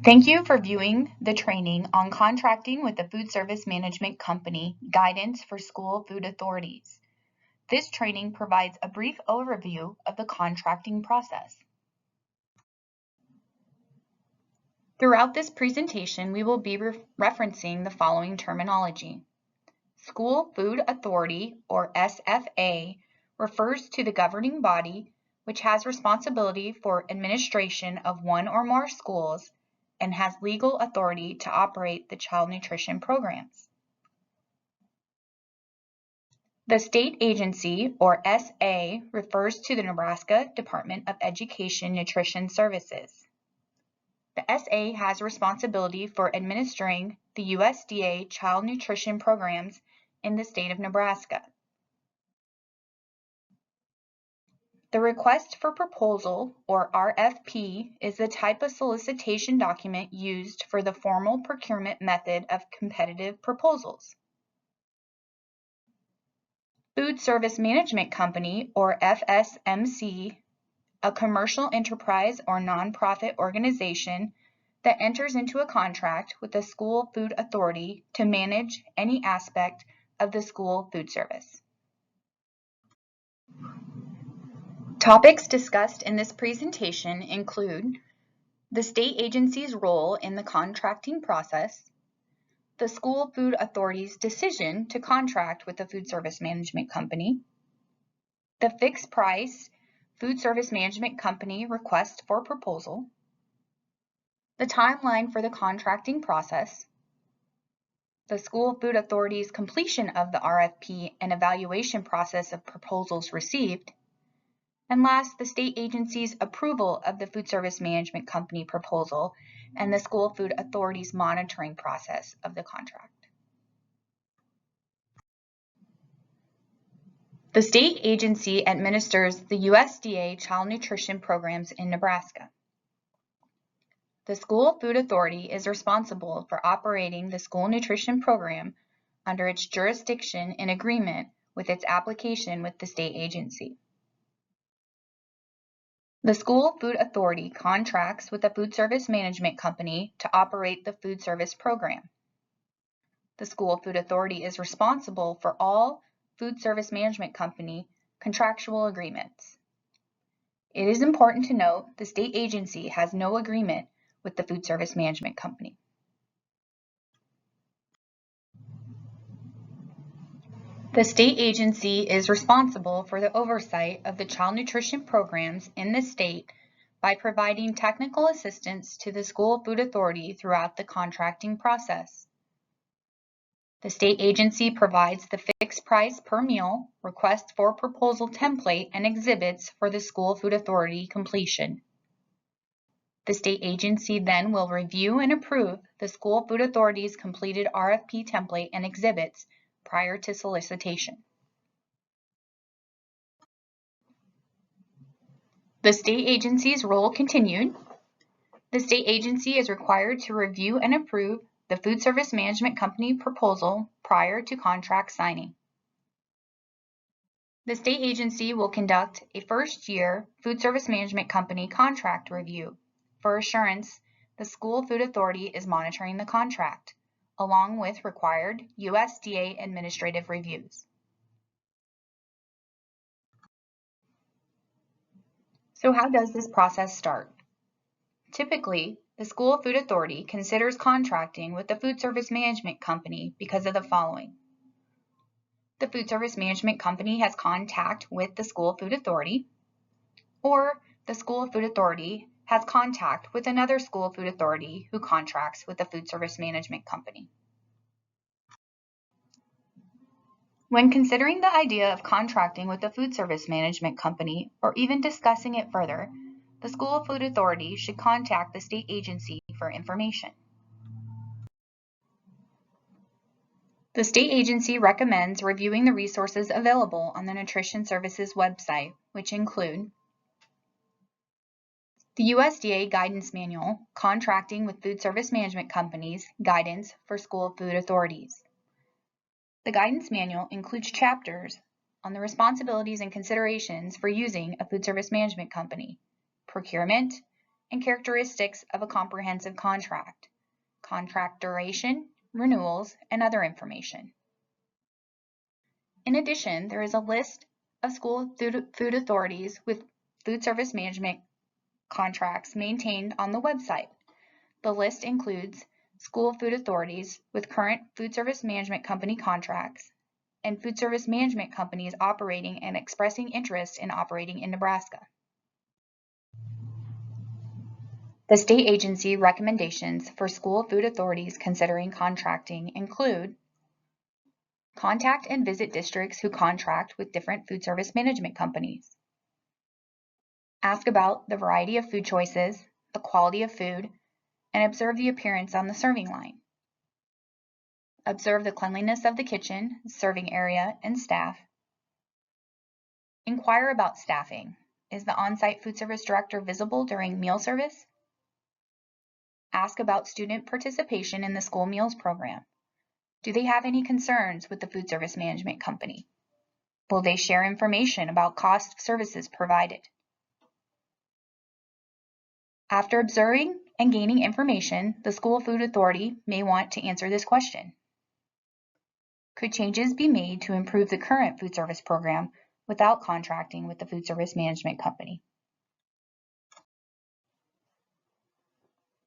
Thank you for viewing the training on contracting with the Food Service Management Company Guidance for School Food Authorities. This training provides a brief overview of the contracting process. Throughout this presentation, we will be referencing the following terminology. School Food Authority, or SFA, refers to the governing body which has responsibility for administration of one or more schools and has legal authority to operate the child nutrition programs. The state agency, or SA, refers to the Nebraska Department of Education Nutrition Services. The SA has responsibility for administering the USDA child nutrition programs in the state of Nebraska. The request for proposal, or RFP, is the type of solicitation document used for the formal procurement method of competitive proposals. Food Service Management Company, or FSMC, a commercial enterprise or nonprofit organization that enters into a contract with the school food authority to manage any aspect of the school food service. Topics discussed in this presentation include the state agency's role in the contracting process, the school food authority's decision to contract with the Food Service Management Company, the fixed price Food Service Management Company request for proposal, the timeline for the contracting process, the school food authority's completion of the RFP and evaluation process of proposals received, and last, the state agency's approval of the Food Service Management Company proposal and the school food authority's monitoring process of the contract. The state agency administers the USDA child nutrition programs in Nebraska. The school food authority is responsible for operating the school nutrition program under its jurisdiction in agreement with its application with the state agency. The school food authority contracts with the Food Service Management Company to operate the food service program. The school food authority is responsible for all Food Service Management Company contractual agreements. It is important to note the state agency has no agreement with the Food Service Management Company. The state agency is responsible for the oversight of the child nutrition programs in the state by providing technical assistance to the school food authority throughout the contracting process. The state agency provides the fixed price per meal, request for proposal template, and exhibits for the school food authority completion. The state agency then will review and approve the school food authority's completed RFP template and exhibits prior to solicitation. The state agency's role continued. The state agency is required to review and approve the Food Service Management Company proposal prior to contract signing. The state agency will conduct a first-year Food Service Management Company contract review. For assurance, the school food authority is monitoring the contract, along with required USDA administrative reviews. So how does this process start? Typically, the school food authority considers contracting with the Food Service Management Company because of the following. The Food Service Management Company has contact with the school food authority, or the school food authority has contact with another school food authority who contracts with the Food Service Management Company. When considering the idea of contracting with the Food Service Management Company, or even discussing it further, the school food authority should contact the state agency for information. The state agency recommends reviewing the resources available on the Nutrition Services website, which include the USDA Guidance Manual, Contracting with Food Service Management Companies, Guidance for School Food Authorities. The Guidance Manual includes chapters on the responsibilities and considerations for using a food service management company, procurement, and characteristics of a comprehensive contract, contract duration, renewals, and other information. In addition, there is a list of school food authorities with food service management contracts maintained on the website. The list includes school food authorities with current food service management company contracts and food service management companies operating and expressing interest in operating in Nebraska. The state agency recommendations for school food authorities considering contracting include: contact and visit districts who contract with different food service management companies. Ask about the variety of food choices, the quality of food, and observe the appearance on the serving line. Observe the cleanliness of the kitchen, serving area, and staff. Inquire about staffing. Is the on-site food service director visible during meal service? Ask about student participation in the school meals program. Do they have any concerns with the food service management company? Will they share information about cost of services provided? After observing and gaining information, the school food authority may want to answer this question: could changes be made to improve the current food service program without contracting with the food service management company?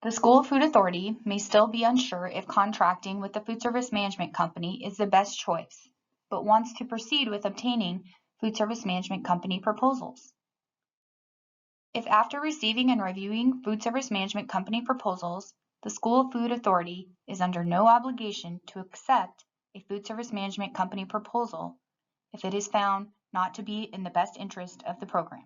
The school food authority may still be unsure if contracting with the food service management company is the best choice, but wants to proceed with obtaining food service management company proposals. If after receiving and reviewing food service management company proposals, the school food authority is under no obligation to accept a food service management company proposal if it is found not to be in the best interest of the program.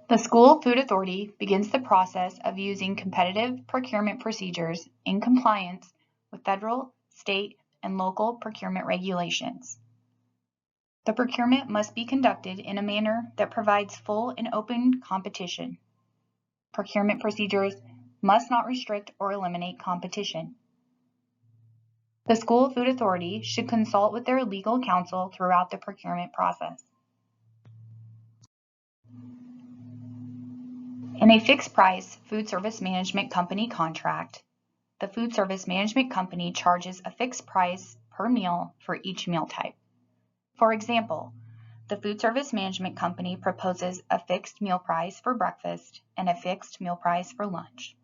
The school food authority begins the process of using competitive procurement procedures in compliance with federal, state, and local procurement regulations. The procurement must be conducted in a manner that provides full and open competition. Procurement procedures must not restrict or eliminate competition. The school food authority should consult with their legal counsel throughout the procurement process. In a fixed-price food service management company contract, the food service management company charges a fixed price per meal for each meal type. For example, the food service management company proposes a fixed meal price for breakfast and a fixed meal price for lunch.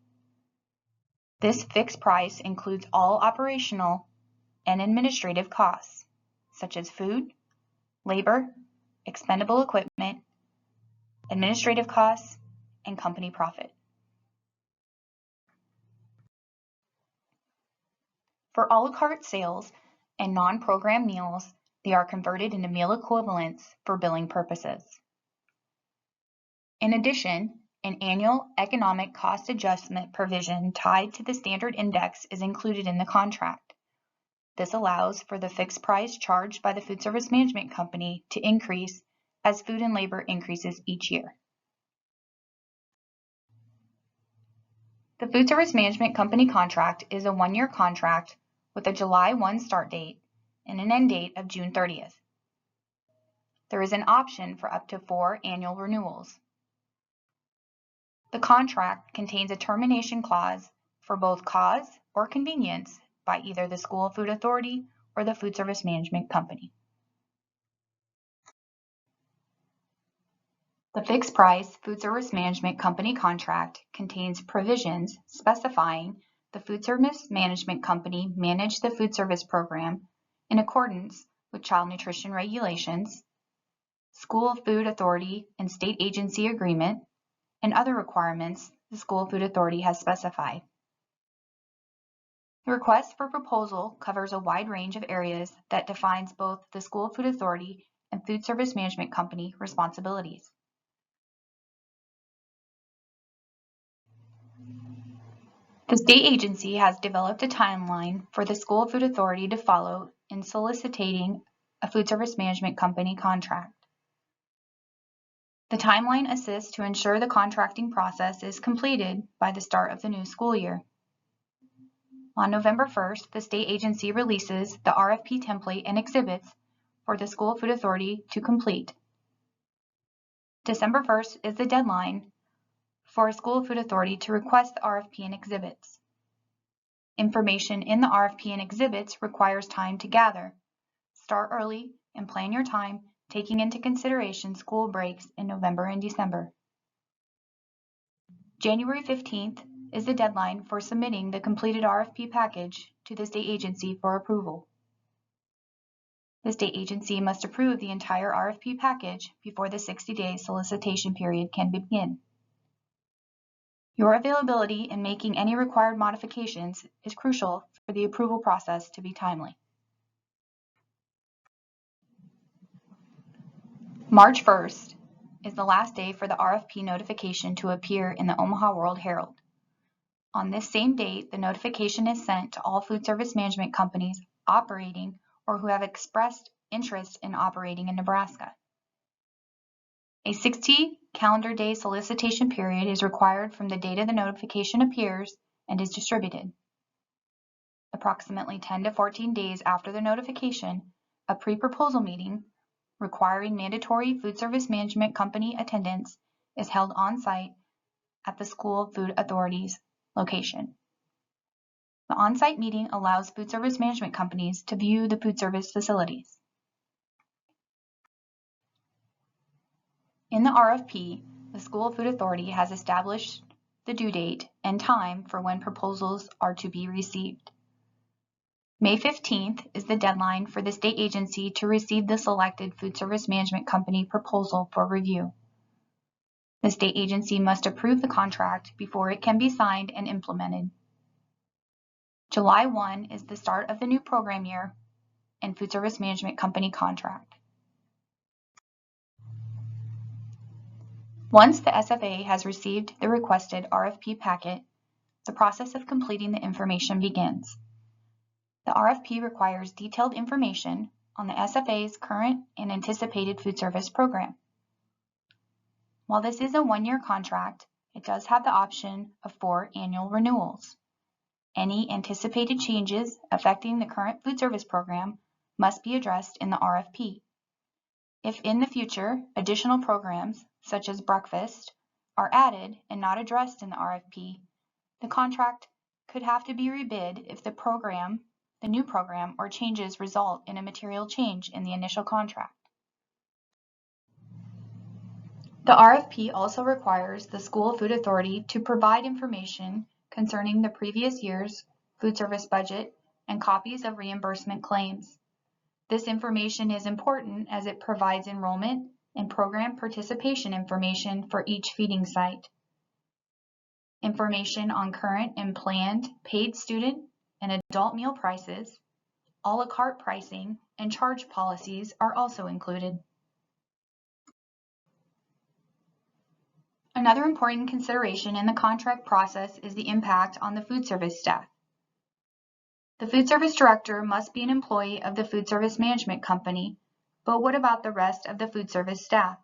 This fixed price includes all operational and administrative costs, such as food, labor, expendable equipment, administrative costs, and company profit. For a la carte sales and non-program meals, they are converted into meal equivalents for billing purposes. In addition, an annual economic cost adjustment provision tied to the standard index is included in the contract. This allows for the fixed price charged by the food service management company to increase as food and labor increases each year. The food service management company contract is a one-year contract with a July 1 start date and an end date of June 30th. There is an option for up to 4 annual renewals. The contract contains a termination clause for both cause or convenience by either the school food authority or the food service management company. The fixed price food service management company contract contains provisions specifying the food service management company manage the food service program in accordance with child nutrition regulations, school food authority and state agency agreement, and other requirements the school food authority has specified. The request for proposal covers a wide range of areas that defines both the school food authority and food service management company responsibilities. The state agency has developed a timeline for the school food authority to follow in soliciting a food service management company contract. The timeline assists to ensure the contracting process is completed by the start of the new school year. On November 1st, the state agency releases the RFP template and exhibits for the school food authority to complete. December 1st is the deadline for a school food authority to request the RFP and exhibits. Information in the RFP and exhibits requires time to gather. Start early and plan your time, taking into consideration school breaks in November and December. January 15th is the deadline for submitting the completed RFP package to the state agency for approval. The state agency must approve the entire RFP package before the 60-day solicitation period can begin. Your availability in making any required modifications is crucial for the approval process to be timely. March 1st is the last day for the RFP notification to appear in the Omaha World Herald. On this same date, the notification is sent to all food service management companies operating or who have expressed interest in operating in Nebraska. A 60 calendar day solicitation period is required from the date of the notification appears and is distributed. Approximately 10 to 14 days after the notification, a pre-proposal meeting requiring mandatory food service management company attendance is held on-site at the school food authority's location. The on-site meeting allows food service management companies to view the food service facilities. In the RFP, the school food authority has established the due date and time for when proposals are to be received. May 15th is the deadline for the state agency to receive the selected food service management company proposal for review. The state agency must approve the contract before it can be signed and implemented. July 1 is the start of the new program year and food service management company contract. Once the SFA has received the requested RFP packet, the process of completing the information begins. The RFP requires detailed information on the SFA's current and anticipated food service program. While this is a one-year contract, it does have the option of 4 annual renewals. Any anticipated changes affecting the current food service program must be addressed in the RFP. If in the future additional programs, such as breakfast, are added and not addressed in the RFP, the contract could have to be rebid if the new program or changes result in a material change in the initial contract. The RFP also requires the school food authority to provide information concerning the previous year's food service budget and copies of reimbursement claims. This information is important as it provides enrollment and program participation information for each feeding site. Information on current and planned paid student and adult meal prices, a la carte pricing, and charge policies are also included. Another important consideration in the contract process is the impact on the food service staff. The food service director must be an employee of the food service management company, but what about the rest of the food service staff?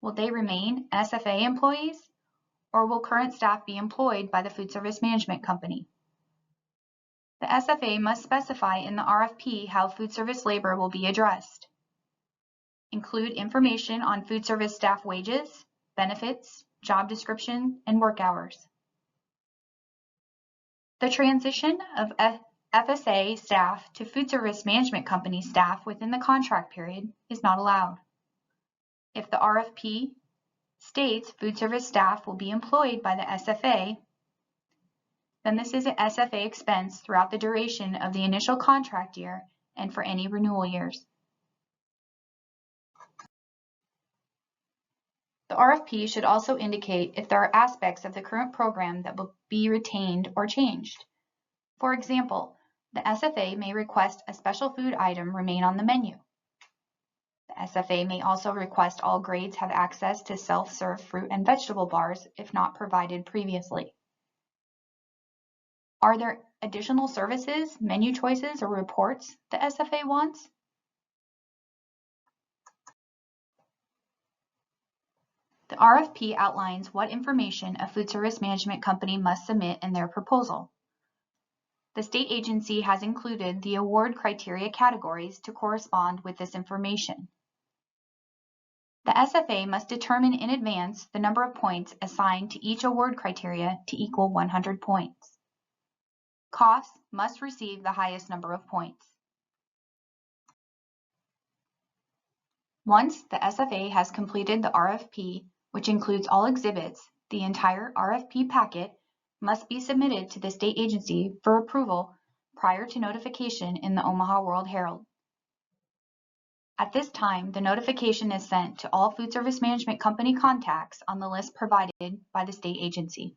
Will they remain SFA employees, or will current staff be employed by the food service management company? The SFA must specify in the RFP how food service labor will be addressed. Include information on food service staff wages, benefits, job description, and work hours. The transition of FSA staff to food service management company staff within the contract period is not allowed. If the RFP states food service staff will be employed by the SFA, then this is an SFA expense throughout the duration of the initial contract year and for any renewal years. The RFP should also indicate if there are aspects of the current program that will be retained or changed. For example, the SFA may request a special food item remain on the menu. The SFA may also request all grades have access to self-serve fruit and vegetable bars if not provided previously. Are there additional services, menu choices, or reports the SFA wants? The RFP outlines what information a food service management company must submit in their proposal. The state agency has included the award criteria categories to correspond with this information. The SFA must determine in advance the number of points assigned to each award criteria to equal 100 points. Costs must receive the highest number of points. Once the SFA has completed the RFP, which includes all exhibits, the entire RFP packet must be submitted to the state agency for approval prior to notification in the Omaha World Herald. At this time, the notification is sent to all food service management company contacts on the list provided by the state agency.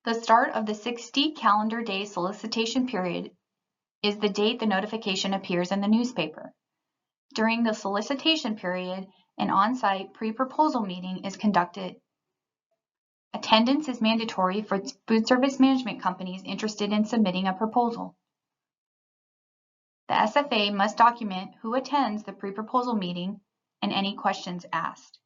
The start of the 60 calendar day solicitation period is the date the notification appears in the newspaper. During the solicitation period, an on-site pre-proposal meeting is conducted. Attendance is mandatory for food service management companies interested in submitting a proposal. The SFA must document who attends the pre-proposal meeting and any questions asked.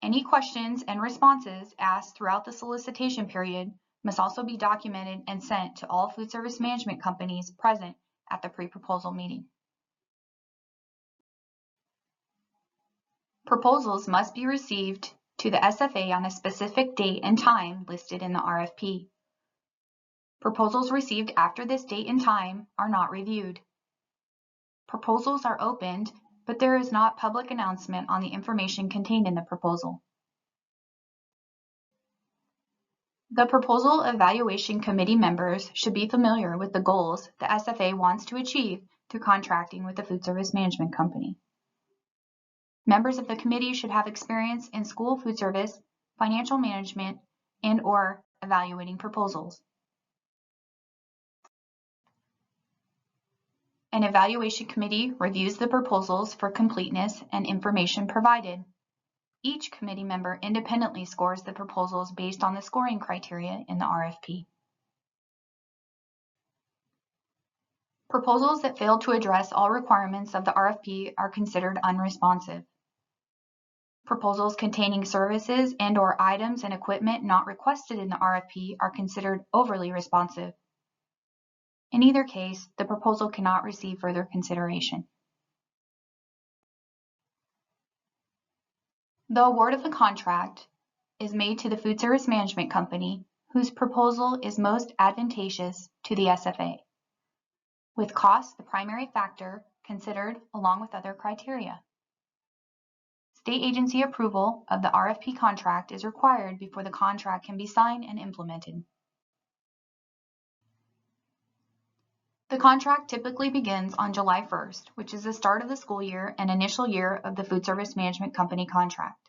Any questions and responses asked throughout the solicitation period must also be documented and sent to all food service management companies present at the pre-proposal meeting. Proposals must be received to the SFA on a specific date and time listed in the RFP. Proposals received after this date and time are not reviewed. Proposals are opened, but there is not public announcement on the information contained in the proposal. The Proposal Evaluation Committee members should be familiar with the goals the SFA wants to achieve through contracting with the food service management company. Members of the committee should have experience in school food service, financial management, and/or evaluating proposals. An evaluation committee reviews the proposals for completeness and information provided. Each committee member independently scores the proposals based on the scoring criteria in the RFP. Proposals that fail to address all requirements of the RFP are considered unresponsive. Proposals containing services and/or items and equipment not requested in the RFP are considered overly responsive. In either case, the proposal cannot receive further consideration. The award of the contract is made to the food service management company whose proposal is most advantageous to the SFA, with cost the primary factor considered along with other criteria. State agency approval of the RFP contract is required before the contract can be signed and implemented. The contract typically begins on July 1st, which is the start of the school year and initial year of the food service management company contract.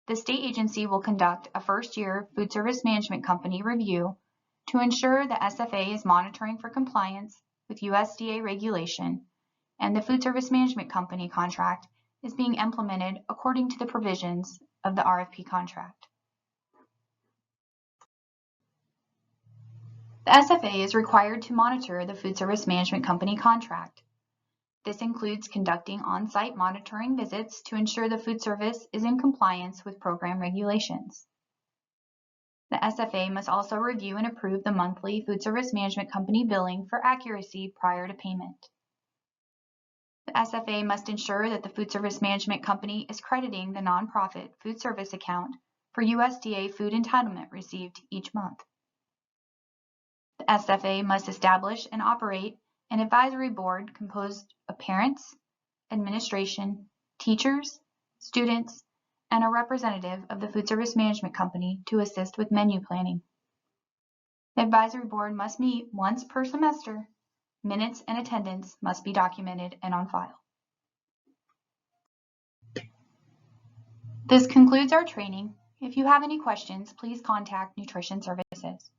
The state agency will conduct a first-year food service management company review to ensure the SFA is monitoring for compliance with USDA regulation and the food service management company contract is being implemented according to the provisions of the RFP contract. The SFA is required to monitor the food service management company contract. This includes conducting on-site monitoring visits to ensure the food service is in compliance with program regulations. The SFA must also review and approve the monthly food service management company billing for accuracy prior to payment. The SFA must ensure that the food service management company is crediting the nonprofit food service account for USDA food entitlement received each month. The SFA must establish and operate an advisory board composed of parents, administration, teachers, students, and a representative of the food service management company to assist with menu planning. The advisory board must meet once per semester. Minutes and attendance must be documented and on file. This concludes our training. If you have any questions, please contact Nutrition Services.